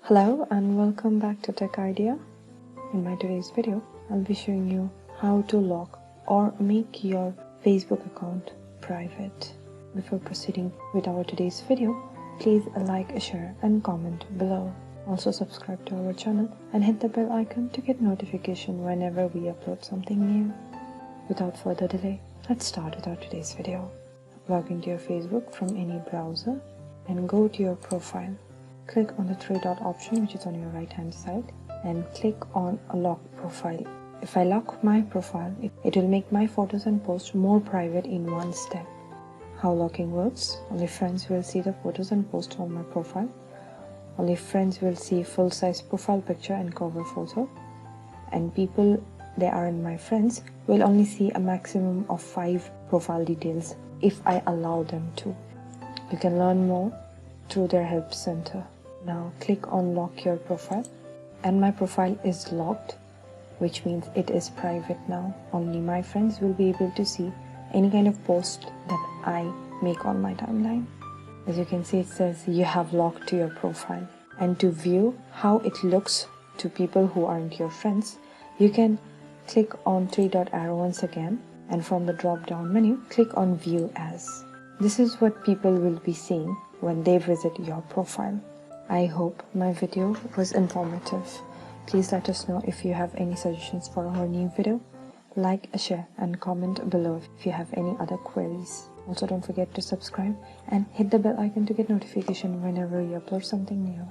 Hello and welcome back to Tech Idea. In my today's video, I'll be showing you how to lock or make your Facebook account private. Before proceeding with our today's video, please like, share and comment below. Also subscribe to our channel and hit the bell icon to get notification whenever we upload something new. Without further delay, let's start with our today's video. Log into your Facebook from any browser and go to your profile. Click on the three dot option which is on your right hand side and click on a lock profile. If I lock my profile, it will make my photos and posts more private in one step. How locking works: only friends will see the photos and posts on my profile. Only friends will see full-size profile picture and cover photo. And people that are in my friends will only see a maximum of 5 profile details if I allow them to. You can learn more through their help center. Now click on lock your profile, and my profile is locked, which means it is private now. Only my friends will be able to see any kind of post that I make on my timeline. As you can see, it says you have locked to your profile. And to view how it looks to people who aren't your friends, you can click on three dot arrow once again, and from the drop down menu click on view as. This is what people will be seeing when they visit your profile. I hope my video was informative. Please let us know if you have any suggestions for our new video. Like, share and comment below if you have any other queries. Also don't forget to subscribe and hit the bell icon to get notification whenever we upload something new.